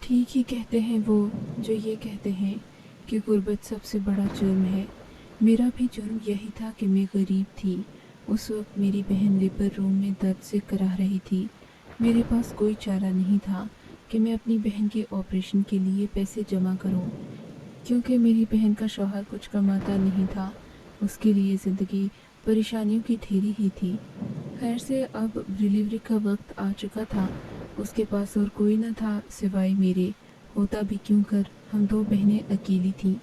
ठीक ही कहते हैं वो जो ये कहते हैं कि गुर्बत सबसे बड़ा जुर्म है। मेरा भी जुर्म यही था कि मैं गरीब थी। उस वक्त मेरी बहन लेबर रूम में दर्द से कराह रही थी। मेरे पास कोई चारा नहीं था कि मैं अपनी बहन के ऑपरेशन के लिए पैसे जमा करूं, क्योंकि मेरी बहन का शौहर कुछ कमाता नहीं था। उसके लिए ज़िंदगी परेशानियों की ढेरी ही थी। खैर से अब डिलीवरी का वक्त आ चुका था। उसके पास और कोई न था सिवाय मेरे। होता भी क्यों कर, हम दो बहनें अकेली थीं।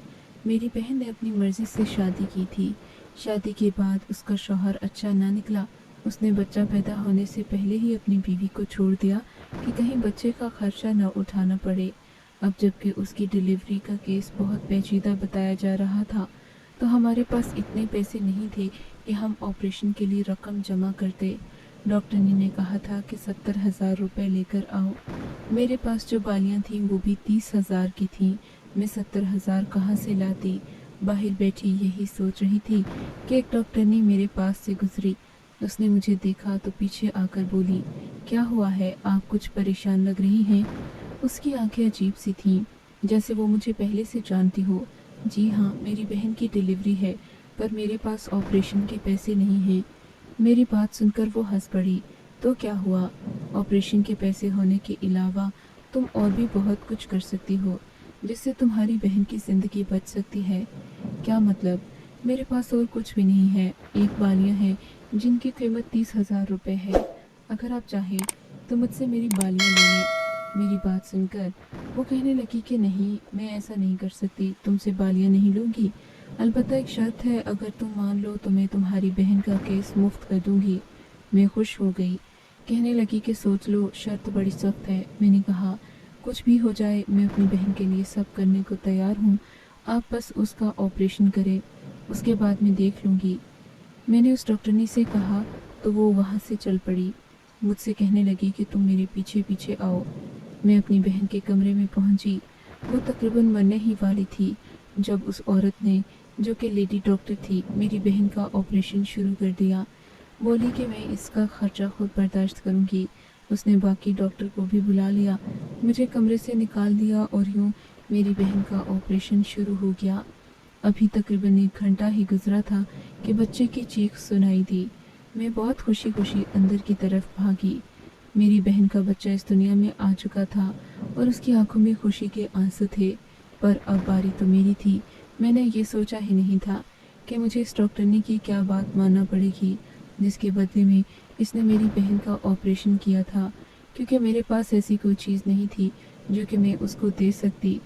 मेरी बहन ने अपनी मर्ज़ी से शादी की थी। शादी के बाद उसका शौहर अच्छा ना निकला। उसने बच्चा पैदा होने से पहले ही अपनी बीवी को छोड़ दिया कि कहीं बच्चे का खर्चा न उठाना पड़े। अब जबकि उसकी डिलीवरी का केस बहुत पेचीदा बताया जा रहा था, तो हमारे पास इतने पैसे नहीं थे कि हम ऑपरेशन के लिए रकम जमा करते। डॉक्टर ने कहा था कि 70,000 रुपये लेकर आओ। मेरे पास जो बालियाँ थीं वो भी 30,000 की थीं। मैं 70,000 कहाँ से लाती? बाहर बैठी यही सोच रही थी कि एक डॉक्टरनी मेरे पास से गुजरी। उसने मुझे देखा तो पीछे आकर बोली, क्या हुआ है, आप कुछ परेशान लग रही हैं। उसकी आंखें अजीब सी थीं, जैसे वो मुझे पहले से जानती हो। जी हाँ, मेरी बहन की डिलीवरी है, पर मेरे पास ऑपरेशन के पैसे नहीं हैं। मेरी बात सुनकर वो हंस पड़ी। तो क्या हुआ? ऑपरेशन के पैसे होने के अलावा तुम और भी बहुत कुछ कर सकती हो, जिससे तुम्हारी बहन की ज़िंदगी बच सकती है। क्या मतलब? मेरे पास और कुछ भी नहीं है। एक बालियाँ हैं जिनकी कीमत 30,000 रुपये है। अगर आप चाहें तो मुझसे मेरी बालियाँ ले लें। मेरी बात सुनकर वो कहने लगी कि नहीं, मैं ऐसा नहीं कर सकती, तुमसे बालियाँ नहीं लूँगी। अलबत्ता एक शर्त है, अगर तुम मान लो तो मैं तुम्हारी बहन का केस मुफ्त कर दूँगी। मैं खुश हो गई। कहने लगी कि सोच लो, शर्त बड़ी सख्त है। मैंने कहा, कुछ भी हो जाए मैं अपनी बहन के लिए सब करने को तैयार हूँ। आप बस उसका ऑपरेशन करें, उसके बाद मैं देख लूँगी। मैंने उस डॉक्टरनी से कहा तो वो वहाँ से चल पड़ी। मुझसे कहने लगी कि तुम मेरे पीछे पीछे आओ। मैं अपनी बहन के कमरे में पहुँची। वो तकरीबन मरने ही वाली थी जब उस औरत ने, जो कि लेडी डॉक्टर थी, मेरी बहन का ऑपरेशन शुरू कर दिया। बोली कि मैं इसका खर्चा खुद बर्दाश्त करूँगी। उसने बाकी डॉक्टर को भी बुला लिया, मुझे कमरे से निकाल दिया और यूँ मेरी बहन का ऑपरेशन शुरू हो गया। अभी तकरीबन 1 घंटा ही गुजरा था कि बच्चे की चीख सुनाई दी। मैं बहुत खुशी खुशी अंदर की तरफ भागी। मेरी बहन का बच्चा इस दुनिया में आ चुका था और उसकी आंखों में खुशी के आंसू थे। पर अब बारी तो मेरी थी। मैंने ये सोचा ही नहीं था कि मुझे इस डॉक्टरनी की क्या बात मानना पड़ेगी, जिसके बदले में इसने मेरी बहन का ऑपरेशन किया था, क्योंकि मेरे पास ऐसी कोई चीज़ नहीं थी जो कि मैं उसको दे सकती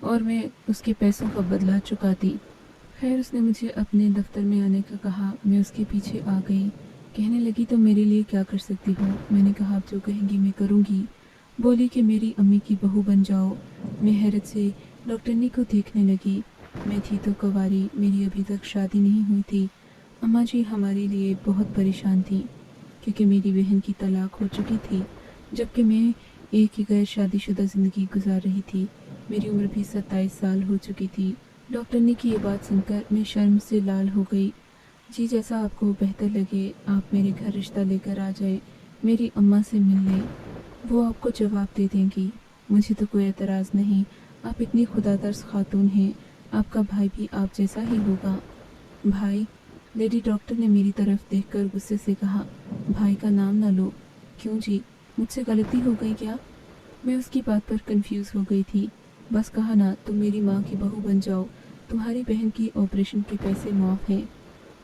और मैं उसके पैसों का बदला चुकाती। खैर, उसने मुझे अपने दफ्तर में आने का कहा। मैं उसके पीछे आ गई। कहने लगी, तो मेरे लिए क्या कर सकती हो? मैंने कहा, आप जो कहेंगी मैं करूँगी। बोली कि मेरी अम्मी की बहू बन जाओ। मैं हैरत से डॉक्टरनी को देखने लगी। मैं थी तो कुंवारी, मेरी अभी तक शादी नहीं हुई थी। अम्मा जी हमारे लिए बहुत परेशान थी, क्योंकि मेरी बहन की तलाक हो चुकी थी, जबकि मैं एक ही गैर शादीशुदा ज़िंदगी गुजार रही थी। मेरी उम्र भी 27 साल हो चुकी थी। डॉक्टरनी की ये बात सुनकर मैं शर्म से लाल हो गई। जी, जैसा आपको बेहतर लगे, आप मेरे घर रिश्ता लेकर आ जाएं, मेरी अम्मा से मिल लें, वो आपको जवाब दे देंगी। मुझे तो कोई एतराज़ नहीं, आप इतनी खुदातर्स खातून हैं, आपका भाई भी आप जैसा ही होगा। भाई? लेडी डॉक्टर ने मेरी तरफ देखकर गुस्से से कहा, भाई का नाम ना लो। क्यों जी, मुझसे गलती हो गई क्या? मैं उसकी बात पर कंफ्यूज हो गई थी। बस कहा ना, तुम मेरी माँ की बहू बन जाओ, तुम्हारी बहन की ऑपरेशन के पैसे माफ़ हैं।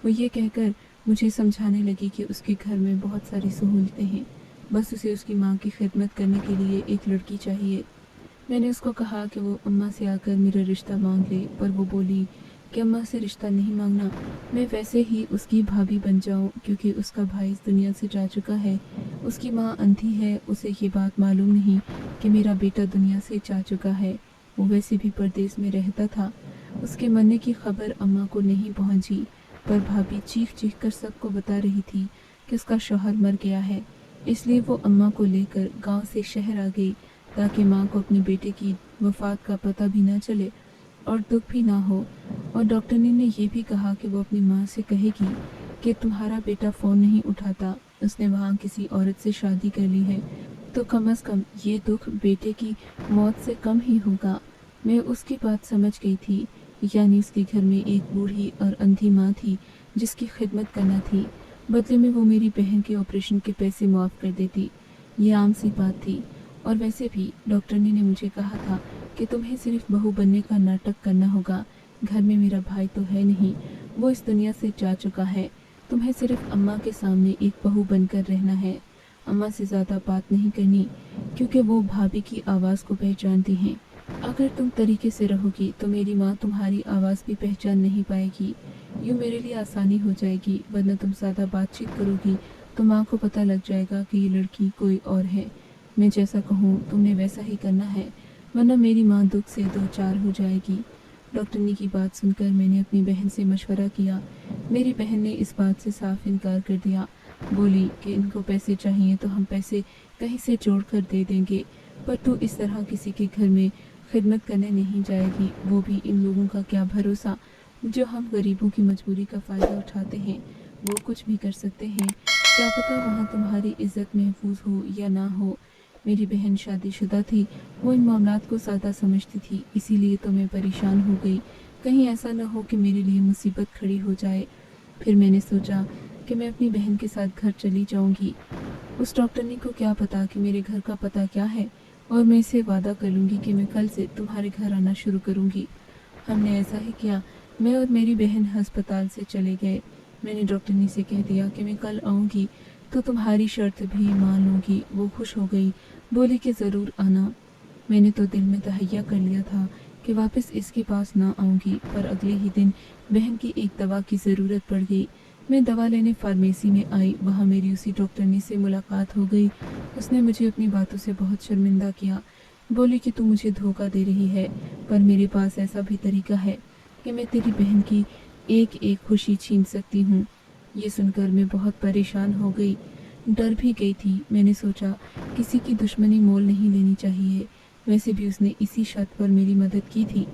वो ये कहकर मुझे समझाने लगी कि उसके घर में बहुत सारी सहूलतें हैं, बस उसे उसकी माँ की खिदमत करने के लिए एक लड़की चाहिए। मैंने उसको कहा कि वो अम्मा से आकर मेरा रिश्ता मांग ले, पर वो बोली कि अम्मा से रिश्ता नहीं मांगना, मैं वैसे ही उसकी भाभी बन जाऊं, क्योंकि उसका भाई इस दुनिया से जा चुका है। उसकी माँ अंधी है, उसे ये बात मालूम नहीं कि मेरा बेटा दुनिया से जा चुका है। वो वैसे भी परदेश में रहता था। उसके मरने की खबर अम्मा को नहीं पहुंची, पर भाभी चीख चीख कर सबको बता रही थी कि उसका शौहर मर गया है। इसलिए वो अम्मा को लेकर गांव से शहर आ गई, ताकि माँ को अपने बेटे की वफ़ात का पता भी ना चले और दुख भी ना हो। और डॉक्टरनी ने ये भी कहा कि वो अपनी माँ से कहेगी कि तुम्हारा बेटा फ़ोन नहीं उठाता, उसने वहाँ किसी औरत से शादी कर ली है। तो कम से कम ये दुख बेटे की मौत से कम ही होगा। मैं उसकी बात समझ गई थी, यानी उसके घर में एक बूढ़ी और अंधी माँ थी जिसकी खिदमत करना थी। बदले में वो मेरी बहन के ऑपरेशन के पैसे मुआफ़ कर देती। ये आम सी बात थी। और वैसे भी डॉक्टर ने मुझे कहा था कि तुम्हें सिर्फ बहू बनने का नाटक करना होगा। घर में मेरा भाई तो है नहीं, वो इस दुनिया से जा चुका है। तुम्हें सिर्फ अम्मा के सामने एक बहू बनकर रहना है। अम्मा से ज़्यादा बात नहीं करनी, क्योंकि वो भाभी की आवाज़ को पहचानती हैं। अगर तुम तरीके से रहोगी तो मेरी माँ तुम्हारी आवाज़ भी पहचान नहीं पाएगी। यूँ मेरे लिए आसानी हो जाएगी, वरना तुम ज़्यादा बातचीत करोगी तो माँ को पता लग जाएगा कि ये लड़की कोई और है। मैं जैसा कहूँ तुमने वैसा ही करना है, वरना मेरी माँ दुख से दो चार हो जाएगी। डॉक्टरनी की बात सुनकर मैंने अपनी बहन से मशवरा किया। मेरी बहन ने इस बात से साफ इनकार कर दिया। बोली कि इनको पैसे चाहिए तो हम पैसे कहीं से जोड़ कर दे देंगे, पर तू इस तरह किसी के घर में खिदमत करने नहीं जाएगी। वो भी इन लोगों का क्या भरोसा जो हम गरीबों की मजबूरी का फ़ायदा उठाते हैं। वो कुछ भी कर सकते हैं, क्या पता वहाँ तुम्हारी इज्जत महफूज हो या ना हो। मेरी बहन शादीशुदा थी, वो इन मामलात को ज़्यादा समझती थी, इसीलिए तो मैं परेशान हो गई। कहीं ऐसा न हो कि मेरे लिए मुसीबत खड़ी हो जाए। फिर मैंने सोचा कि मैं अपनी बहन के साथ घर चली जाऊंगी। उस डॉक्टरनी को क्या पता कि मेरे घर का पता क्या है, और मैं इसे वादा कर लूँगी कि मैं कल से तुम्हारे घर आना शुरू करूँगी। हमने ऐसा ही किया। मैं और मेरी बहन अस्पताल से चले गए। मैंने डॉक्टरनी से कह दिया कि मैं कल आऊँगी तो तुम्हारी शर्त भी मान लूँगी। वो खुश हो गई, बोली कि ज़रूर आना। मैंने तो दिल में तहैया कर लिया था कि वापस इसके पास ना आऊँगी, पर अगले ही दिन बहन की एक दवा की ज़रूरत पड़ गई। मैं दवा लेने फार्मेसी में आई। वहाँ मेरी उसी डॉक्टरनी से मुलाकात हो गई। उसने मुझे अपनी बातों से बहुत शर्मिंदा किया। बोली कि तू मुझे धोखा दे रही है, पर मेरे पास ऐसा भी तरीका है कि मैं तेरी बहन की एक एक खुशी छीन सकती हूँ। ये सुनकर मैं बहुत परेशान हो गई, डर भी गई थी। मैंने सोचा किसी की दुश्मनी मोल नहीं लेनी चाहिए। वैसे भी उसने इसी शर्त पर मेरी मदद की थी,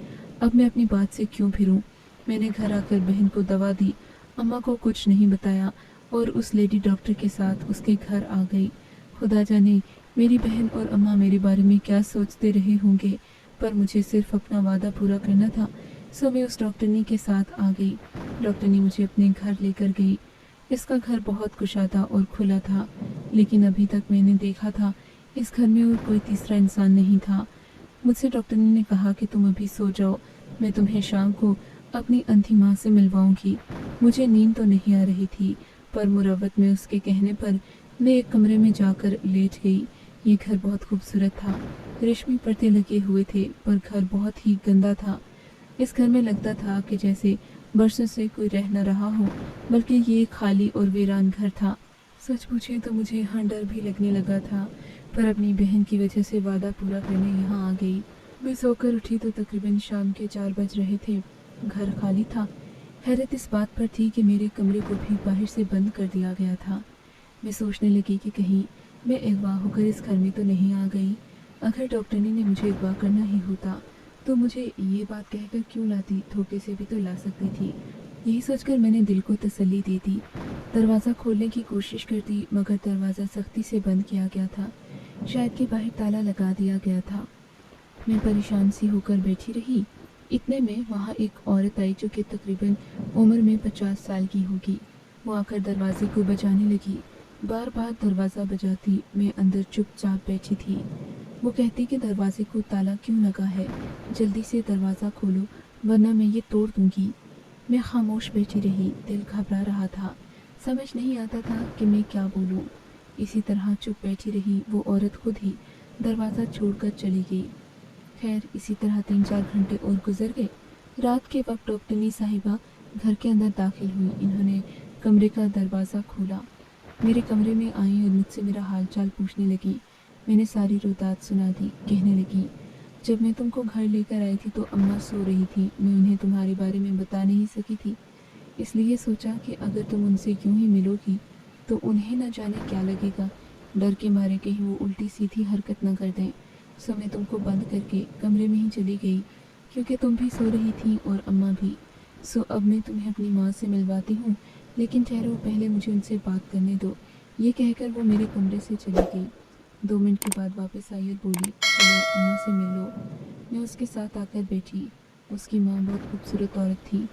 अब मैं अपनी बात से क्यों फिरूं। मैंने घर आकर बहन को दवा दी, अम्मा को कुछ नहीं बताया और उस लेडी डॉक्टर के साथ उसके घर आ गई। खुदा जाने मेरी बहन और अम्मा मेरे बारे में क्या सोचते रहे होंगे, पर मुझे सिर्फ अपना वादा पूरा करना था। सो मैं उस डॉक्टरनी के साथ आ गई। डॉक्टरनी मुझे अपने घर लेकर गई। इसका घर बहुत कुशादा और खुला था, लेकिन अभी तक मैंने देखा था इस घर में और कोई तीसरा इंसान नहीं था। मुझसे डॉक्टरनी ने कहा कि तुम अभी सो जाओ, मैं तुम्हें शाम को अपनी अंधी माँ से मिलवाऊंगी। मुझे नींद तो नहीं आ रही थी, पर मुरव्वत में उसके कहने पर मैं एक कमरे में जाकर लेट गई। ये घर बहुत खूबसूरत था, रेशमी पर्दे लगे हुए थे, पर घर बहुत ही गंदा था। इस घर में लगता था कि जैसे बरसों से कोई रह न रहा हो, बल्कि ये खाली और वीरान घर था। सच पूछे तो मुझे यहाँ डर भी लगने लगा था, पर अपनी बहन की वजह से वादा पूरा करने यहाँ आ गई। मैं सोकर उठी तो तकरीबन शाम के 4 बज रहे थे। घर खाली था। हैरत इस बात पर थी कि मेरे कमरे को भी बाहर से बंद कर दिया गया था। मैं सोचने लगी कि कहीं मैं अगवा होकर इस घर में तो नहीं आ गई। अगर डॉक्टरनी ने मुझे अगवा करना ही होता तो मुझे ये बात कहकर क्यों लाती, धोखे से भी तो ला सकती थी। यही सोचकर मैंने दिल को तसल्ली दे दी। दरवाज़ा खोलने की कोशिश करती, मगर दरवाज़ा सख्ती से बंद किया गया था। शायद कि बाहर ताला लगा दिया गया था। मैं परेशान सी होकर बैठी रही। इतने में वहाँ एक औरत आई जो कि तकरीबन उम्र में 50 साल की होगी। वो आकर दरवाजे को बजाने लगी। बार बार दरवाज़ा बजाती, मैं अंदर चुपचाप बैठी थी। वो कहती कि दरवाजे को ताला क्यों लगा है, जल्दी से दरवाज़ा खोलो वरना मैं ये तोड़ दूँगी। मैं खामोश बैठी रही, दिल घबरा रहा था, समझ नहीं आता था कि मैं क्या बोलूँ। इसी तरह चुप बैठी रही। वो औरत खुद ही दरवाज़ा छोड़कर चली गई। खैर इसी तरह 3-4 घंटे और गुजर गए। रात के वक्त डॉक्टरनी साहिबा घर के अंदर दाखिल हुई। इन्होंने कमरे का दरवाज़ा खोला, मेरे कमरे में आई और मुझसे मेरा हाल चाल पूछने लगी। मैंने सारी रोदात सुना दी। कहने लगी, जब मैं तुमको घर लेकर आई थी तो अम्मा सो रही थी। मैं उन्हें तुम्हारे बारे में बता नहीं सकी थी, इसलिए सोचा कि अगर तुम उनसे यूं ही मिलोगी तो उन्हें न जाने क्या लगेगा। डर के मारे कहीं वो उल्टी सीधी हरकत न कर दें। सो मैं तुमको बंद करके कमरे में ही चली गई, क्योंकि तुम भी सो रही थी और अम्मा भी। सो अब मैं तुम्हें अपनी माँ से मिलवाती हूँ, लेकिन ठहरो, पहले मुझे उनसे बात करने दो। ये कहकर वो मेरे कमरे से चली गई। 2 मिनट के बाद वापस आई और बोली, चलो अम्मा से मिल लो। मैं उसके साथ आकर बैठी। उसकी माँ बहुत खूबसूरत औरत थी,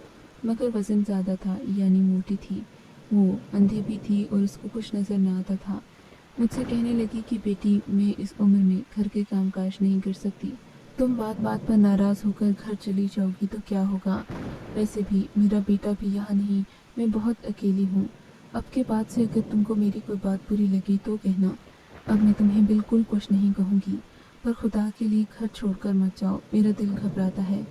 मगर वज़न ज़्यादा था, यानी मोटी थी। वो अंधी भी थी और उसको कुछ नज़र न आता था। मुझसे कहने लगी कि बेटी, मैं इस उम्र में घर के कामकाज नहीं कर सकती। तुम बात बात पर नाराज़ होकर घर चली जाओगी तो क्या होगा? वैसे भी मेरा बेटा भी यहाँ नहीं, मैं बहुत अकेली हूँ। अब के बाद से अगर तुमको मेरी कोई बात बुरी लगी तो कहना। अब मैं तुम्हें बिल्कुल कुछ नहीं कहूँगी, पर खुदा के लिए घर छोड़कर मत जाओ, मेरा दिल घबराता है।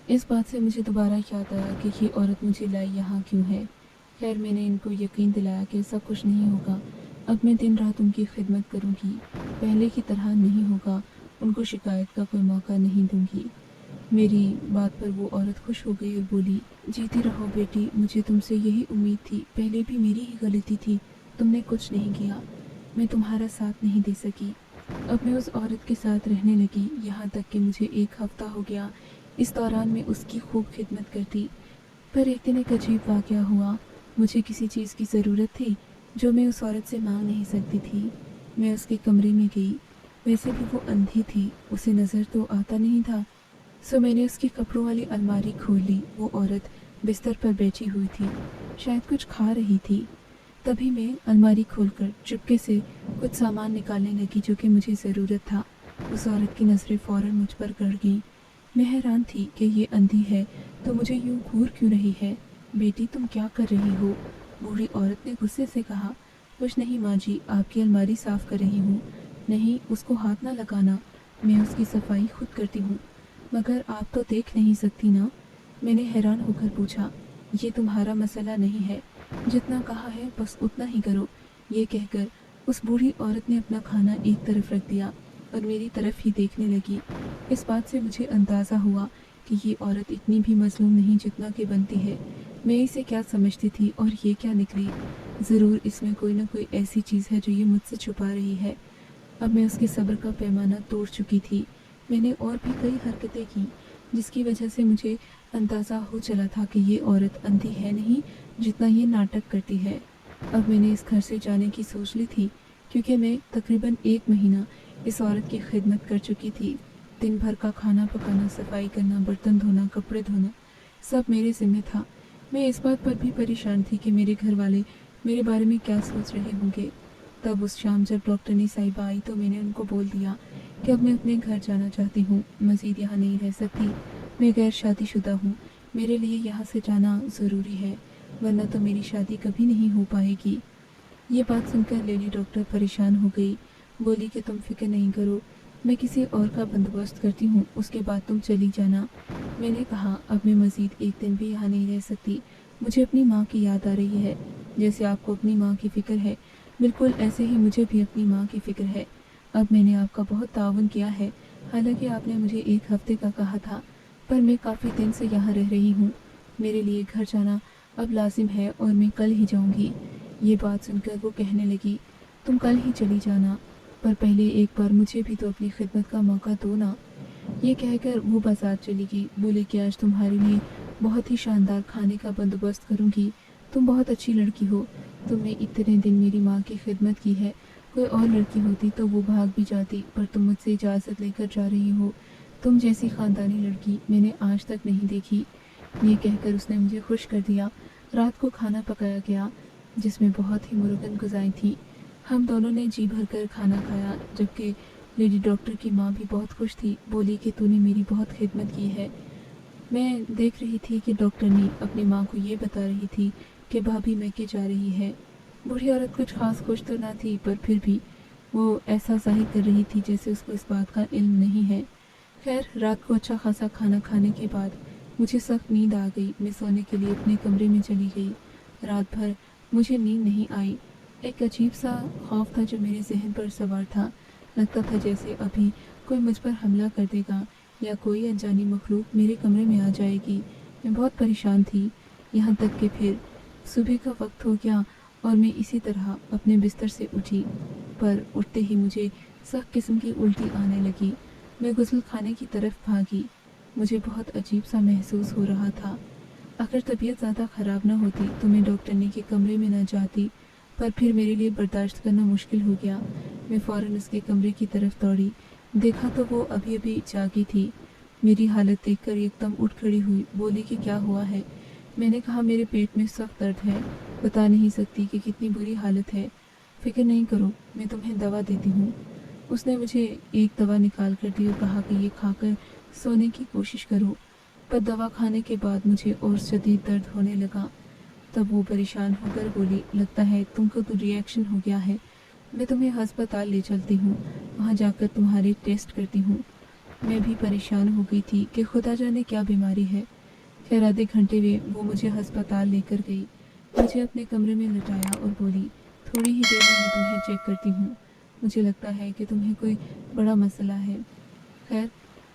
इस बात से मुझे दोबारा याद आया कि ये औरत मुझे लाई यहाँ क्यों है। खैर, मैंने इनको यकीन दिलाया कि ऐसा कुछ नहीं होगा। अब मैं दिन रात उनकी खिदमत करूँगी, पहले की तरह नहीं होगा, उनको शिकायत का कोई मौका नहीं दूँगी। मेरी बात पर वो औरत खुश हो गई और बोली, जीती रहो बेटी, मुझे तुमसे यही उम्मीद थी, पहले भी मेरी ही गलती थी, तुमने कुछ नहीं किया, मैं तुम्हारा साथ नहीं दे सकी। अब मैं उस औरत के साथ रहने लगी, यहाँ तक कि मुझे 1 हफ्ता हो गया। इस दौरान मैं उसकी खूब खिदमत करती। पर एक दिन एक अजीब वाक़या हुआ। मुझे किसी चीज़ की ज़रूरत थी जो मैं उस औरत से मांग नहीं सकती थी। मैं उसके कमरे में गई। वैसे भी वो अंधी थी, उसे नज़र तो आता नहीं था। सो मैंने उसकी कपड़ों वाली अलमारी खोल ली। वो औरत बिस्तर पर बैठी हुई थी, शायद कुछ खा रही थी। तभी मैं अलमारी खोलकर चुपके से कुछ सामान निकालने लगी जो कि मुझे ज़रूरत था। उस औरत की नज़रें फ़ौरन मुझ पर गड़ गईं। मैं हैरान थी कि ये अंधी है तो मुझे यूं घूर क्यों रही है। बेटी, तुम क्या कर रही हो? बूढ़ी औरत ने गुस्से से कहा। कुछ नहीं माँ जी, आपकी अलमारी साफ़ कर रही हूँ। नहीं, उसको हाथ ना लगाना, मैं उसकी सफाई खुद करती हूँ। मगर आप तो देख नहीं सकती ना? मैंने हैरान होकर पूछा। ये तुम्हारा मसला नहीं है, जितना कहा है बस उतना ही करो। ये कहकर उस बूढ़ी औरत ने अपना खाना एक तरफ रख दिया और मेरी तरफ ही देखने लगी। इस बात से मुझे अंदाज़ा हुआ कि ये औरत इतनी भी मज़लूम नहीं जितना कि बनती है। मैं इसे क्या समझती थी और ये क्या निकली। ज़रूर इसमें कोई ना कोई ऐसी चीज़ है जो ये मुझसे छुपा रही है। अब मैं उसके सब्र का पैमाना तोड़ चुकी थी। मैंने और भी कई हरकतें की जिसकी वजह से मुझे अंदाज़ा हो चला था कि ये औरत अंधी है नहीं जितना ये नाटक करती है। अब मैंने इस घर से जाने की सोच ली थी, क्योंकि मैं तकरीबन 1 महीना इस औरत की खिदमत कर चुकी थी। दिन भर का खाना पकाना, सफाई करना, बर्तन धोना, कपड़े धोना, सब मेरे ज़िम्मे था। मैं इस बात पर भी परेशान थी कि मेरे घर वाले मेरे बारे में क्या सोच रहे होंगे। तब उस शाम जब डॉक्टरनी साहिबा आई तो मैंने उनको बोल दिया कि अब मैं अपने घर जाना चाहती हूँ, मज़ीद यहाँ नहीं रह सकती। मैं गैर शादीशुदा हूँ, मेरे लिए यहाँ से जाना ज़रूरी है, वरना तो मेरी शादी कभी नहीं हो पाएगी। ये बात सुनकर लेडी डॉक्टर परेशान हो गई। बोली कि तुम फिक्र नहीं करो, मैं किसी और का बंदोबस्त करती हूँ, उसके बाद तुम चली जाना। मैंने कहा, अब मैं मज़ीद 1 दिन भी यहाँ नहीं रह सकती, मुझे अपनी माँ की याद आ रही है। जैसे आपको अपनी माँ की फ़िक्र है, बिल्कुल ऐसे ही मुझे भी अपनी माँ की फ़िक्र है। अब मैंने आपका बहुत ताउन किया है, हालांकि आपने मुझे 1 हफ्ते का कहा था, पर मैं काफ़ी दिन से यहाँ रह रही हूँ। मेरे लिए घर जाना अब लाजिम है और मैं कल ही जाऊँगी। ये बात सुनकर वो कहने लगी, तुम कल ही चली जाना, पर पहले एक बार मुझे भी तो अपनी खिदमत का मौका दो ना। ये कहकर वो बाजार चली गई। बोली कि आज तुम्हारे लिए बहुत ही शानदार खाने का बंदोबस्त करूँगी, तुम बहुत अच्छी लड़की हो, तुमने इतने दिन मेरी माँ की खिदमत की है, कोई और लड़की होती तो वो भाग भी जाती, पर तुम मुझसे इजाज़त लेकर जा रही हो। तुम जैसी ख़ानदानी लड़की मैंने आज तक नहीं देखी। ये कहकर उसने मुझे खुश कर दिया। रात को खाना पकाया गया जिसमें बहुत ही मुर्गन गुज़ाई थी। हम दोनों ने जी भर कर खाना खाया, जबकि लेडी डॉक्टर की माँ भी बहुत खुश थी। बोली कि तूने मेरी बहुत खिदमत की है। मैं देख रही थी कि डॉक्टरनी अपनी माँ को ये बता रही थी कि भाभी मैके जा रही है। बूढ़ी औरत कुछ खास खुश तो ना थी, पर फिर भी वो ऐसा ज़ाहिर कर रही थी जैसे उसको इस बात का इल्म नहीं है। खैर, रात को अच्छा खासा खाना खाने के बाद मुझे सख्त नींद आ गई। मैं सोने के लिए अपने कमरे में चली गई। रात भर मुझे नींद नहीं आई। एक अजीब सा खौफ था जो मेरे जहन पर सवार था। लगता था जैसे अभी कोई मुझ पर हमला कर देगा या कोई अनजानी मखलूक मेरे कमरे में आ जाएगी। मैं बहुत परेशान थी, यहाँ तक कि फिर सुबह का वक्त हो गया और मैं इसी तरह अपने बिस्तर से उठी, पर उठते ही मुझे सख्त किस्म की उल्टी आने लगी। मैं गुस्ल खाने की तरफ भागी। मुझे बहुत अजीब सा महसूस हो रहा था। अगर तबीयत ज़्यादा ख़राब ना होती तो मैं डॉक्टरनी के कमरे में न जाती, पर फिर मेरे लिए बर्दाश्त करना मुश्किल हो गया। मैं फ़ौरन उसके कमरे की तरफ दौड़ी। देखा तो वो अभी अभी जागी थी। मेरी हालत देखकर एकदम उठ खड़ी हुई, बोली कि क्या हुआ है। मैंने कहा मेरे पेट में सख्त दर्द है, बता नहीं सकती कि कितनी बुरी हालत है। फिक्र नहीं करो, मैं तुम्हें दवा देती हूँ। उसने मुझे एक दवा निकाल कर दी और कहा कि ये खाकर सोने की कोशिश करो। पर दवा खाने के बाद मुझे और शदीद दर्द होने लगा। तब वो परेशान होकर बोली, लगता है तुमको तो रिएक्शन हो गया है, मैं तुम्हें अस्पताल ले चलती हूँ, वहाँ जाकर तुम्हारे टेस्ट करती हूँ। मैं भी परेशान हो गई थी कि खुदा जाने क्या बीमारी है। खैर आधे घंटे में वो मुझे अस्पताल लेकर गई, मुझे अपने कमरे में लटाया और बोली, थोड़ी ही देर में मैं तुम्हें चेक करती हूँ, मुझे लगता है कि तुम्हें कोई बड़ा मसला है। खैर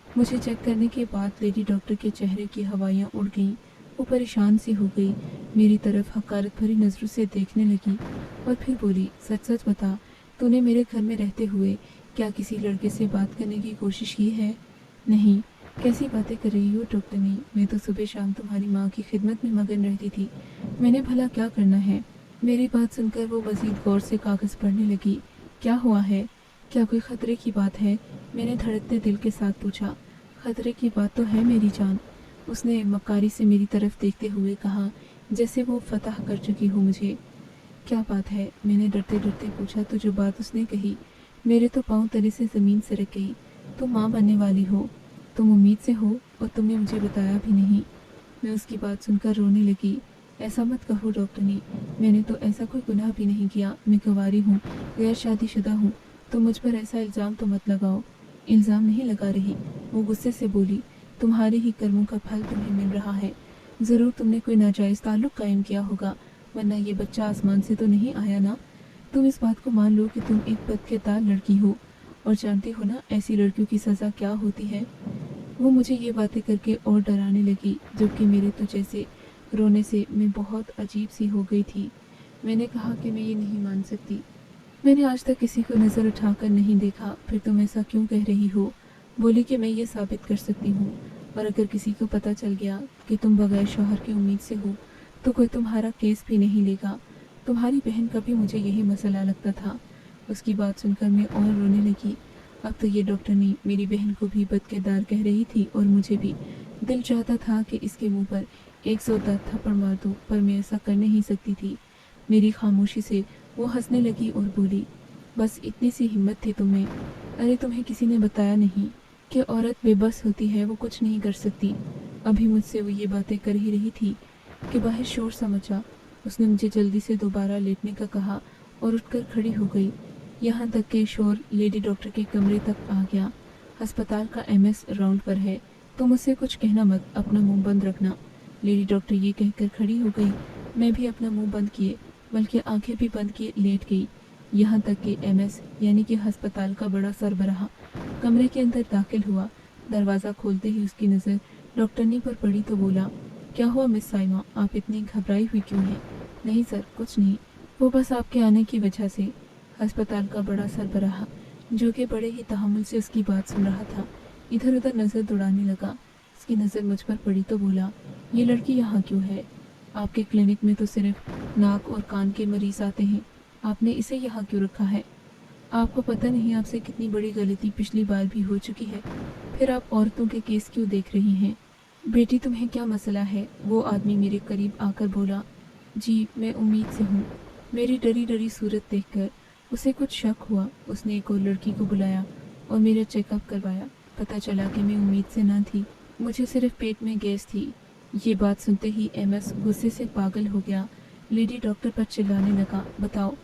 मुझे चेक करने के बाद लेडी डॉक्टर के चेहरे की हवाइयाँ उड़ गईं। वो परेशान सी हो गई, मेरी तरफ हकारत भरी नज़रों से देखने लगी और फिर बोली, सच सच बता, तूने मेरे घर में रहते हुए क्या किसी लड़के से बात करने की कोशिश की है? नहीं। कैसी बातें कर रही हो डॉक्टरनी, मैं तो सुबह शाम तुम्हारी माँ की खिदमत में मगन रहती थी, मैंने भला क्या करना है? मेरी बात सुनकर वो मज़ीद गौर से कागज़ पढ़ने लगी। क्या हुआ है? क्या कोई ख़तरे की बात है? मैंने धड़कते दिल के साथ पूछा। ख़तरे की बात तो है मेरी जान, उसने मक्कारी से मेरी तरफ देखते हुए कहा, जैसे वो फतह कर चुकी हो मुझे। क्या बात है? मैंने डरते डरते पूछा तो जो बात उसने कही, मेरे तो पाँव तले से ज़मीन सरक गई। तुम माँ बनने वाली हो, तुम उम्मीद से हो और तुमने मुझे बताया भी नहीं। मैं उसकी बात सुनकर रोने लगी। ऐसा मत कहो डॉक्टरनी, मैंने तो ऐसा कोई गुनाह भी नहीं किया, मैं कुंवारी हूँ, गैर शादीशुदा हूँ, तो मुझ पर ऐसा इल्ज़ाम तो मत लगाओ। इल्ज़ाम नहीं लगा रही, वो गुस्से से बोली, तुम्हारे ही कर्मों का फल तुम्हें मिल रहा है। ज़रूर तुमने कोई नाजायज़ ताल्लुक़ कायम किया होगा, वरना ये बच्चा आसमान से तो नहीं आया ना। तुम इस बात को मान लो कि तुम एक बदकिरदार लड़की हो और जानती हो ना ऐसी लड़कियों की सज़ा क्या होती है। वो मुझे ये बातें करके और डराने लगी, जबकि मेरे तो जैसे रोने से मैं बहुत अजीब सी हो गई थी। मैंने कहा कि मैं ये नहीं मान सकती, मैंने आज तक किसी को नज़र उठाकर नहीं देखा, फिर तुम ऐसा क्यों कह रही हो? बोली कि मैं ये साबित कर सकती हूँ, और अगर किसी को पता चल गया कि तुम बगैर शौहर की उम्मीद से हो तो कोई तुम्हारा केस भी नहीं लेगा। तुम्हारी बहन का भी मुझे यही मसला लगता था। उसकी बात सुनकर मैं और रोने लगी। अब तो ये डॉक्टरनी मेरी बहन को भी बदकिरदार कह रही थी और मुझे भी। दिल चाहता था कि इसके मुंह पर 110 थप्पड़ मार दूं, पर मैं ऐसा कर नहीं सकती थी। मेरी खामोशी से वो हंसने लगी और बोली, बस इतनी सी हिम्मत थी तुम्हें? अरे तुम्हें किसी ने बताया नहीं कि औरत बेबस होती है, वो कुछ नहीं कर सकती। अभी मुझसे वो ये बातें कर ही रही थी कि बाहर शोर सा मचा। उसने मुझे जल्दी से दोबारा लेटने का कहा और उठकर खड़ी हो गई। यहाँ तक कि शोर लेडी डॉक्टर के कमरे तक आ गया। अस्पताल का एमएस राउंड पर है, तो मुझसे कुछ कहना मत, अपना मुंह बंद रखना। लेडी डॉक्टर ये कहकर खड़ी हो गई। मैं भी अपना मुंह बंद किए, बल्कि आंखें भी बंद किए लेट गई। यहाँ तक कि एमएस यानी कि अस्पताल का बड़ा सरबराह कमरे के अंदर दाखिल हुआ। दरवाज़ा खोलते ही उसकी नज़र डॉक्टरनी पर पड़ी तो बोला, क्या हुआ मिस साइमा, आप इतनी घबराई हुई क्यों हैं? नहीं सर, कुछ नहीं, वो बस आपके आने की वजह से। अस्पताल का बड़ा सरबराह, जो कि बड़े ही तहम्मुल से उसकी बात सुन रहा था, इधर उधर नज़र दौड़ाने लगा। उसकी नज़र मुझ पर पड़ी तो बोला, ये लड़की यहाँ क्यों है? आपके क्लिनिक में तो सिर्फ नाक और कान के मरीज आते हैं, आपने इसे यहाँ क्यों रखा है? आपको पता नहीं आपसे कितनी बड़ी गलती पिछली बार भी हो चुकी है, फिर आप औरतों के केस क्यों देख रही हैं? बेटी तुम्हें क्या मसला है? वो आदमी मेरे करीब आकर बोला। जी मैं उम्मीद से हूँ। मेरी डरी डरी सूरत देखकर उसे कुछ शक हुआ। उसने एक और लड़की को बुलाया और मेरा चेकअप करवाया। पता चला कि मैं उम्मीद से ना थी, मुझे सिर्फ पेट में गैस थी। ये बात सुनते ही एमएस गुस्से से पागल हो गया। लेडी डॉक्टर पर चिल्लाने लगा, बताओ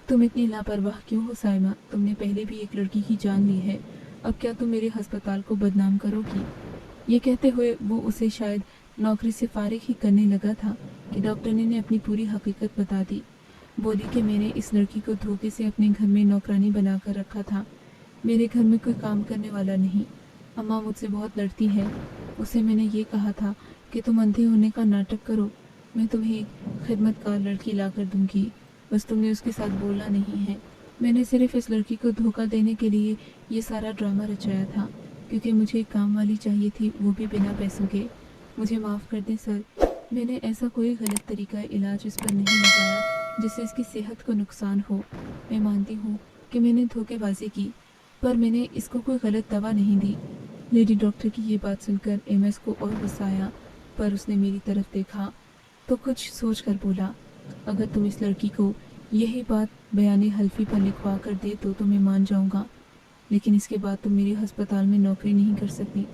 तुम इतनी लापरवाह क्यों हो साइमा? तुमने पहले भी एक लड़की की जान ली है, अब क्या तुम मेरे अस्पताल को बदनाम करोगी? ये कहते हुए वो उसे शायद नौकरी से फारिग ही करने लगा था कि डॉक्टरनी ने अपनी पूरी हकीकत बता दी। बोली कि मैंने इस लड़की को धोखे से अपने घर में नौकरानी बनाकर रखा था। मेरे घर में कोई काम करने वाला नहीं। अम्मा मुझसे बहुत लड़ती है। उसे मैंने ये कहा था कि तुम अंधे होने का नाटक करो, मैं तुम्हें एक खिदमतगार लड़की ला कर दूंगी, बस तुमने उसके साथ बोलना नहीं है। मैंने सिर्फ इस लड़की को धोखा देने के लिए ये सारा ड्रामा रचाया था, क्योंकि मुझे एक काम वाली चाहिए थी, वो भी बिना पैसों के। मुझे माफ़ कर दें सर, मैंने ऐसा कोई गलत तरीका इलाज इस पर नहीं लगाया जिससे इसकी सेहत को नुकसान हो। मैं मानती हूँ कि मैंने धोखेबाजी की, पर मैंने इसको कोई गलत दवा नहीं दी। लेडी डॉक्टर की ये बात सुनकर एमएस को और गुस्सा आया, पर उसने मेरी तरफ देखा तो कुछ सोच कर बोला, अगर तुम इस लड़की को यही बात बयानी हल्फी पर लिखवा कर दे तो मैं मान जाऊंगा, लेकिन इसके बाद तुम मेरे अस्पताल में नौकरी नहीं कर सकती।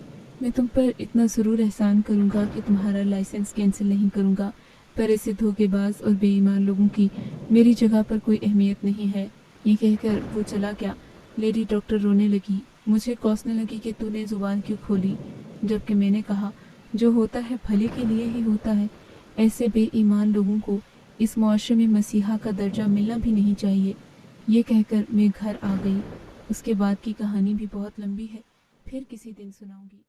मैं तुम पर इतना ज़रूर एहसान करूंगा कि तुम्हारा लाइसेंस कैंसिल नहीं करूंगा, पर ऐसे धोखेबाज और बेईमान लोगों की मेरी जगह पर कोई अहमियत नहीं है। ये कहकर वो चला गया। लेडी डॉक्टर रोने लगी। मुझे कोसने लगी कि तूने ज़ुबान क्यों खोली, जबकि मैंने कहा जो होता है भले के लिए ही होता है। ऐसे बेईमान लोगों को इस मुआशरे में मसीहा का दर्जा मिलना भी नहीं चाहिए। ये कहकर मैं घर आ गई। उसके बाद की कहानी भी बहुत लंबी है, फिर किसी दिन सुनाऊंगी।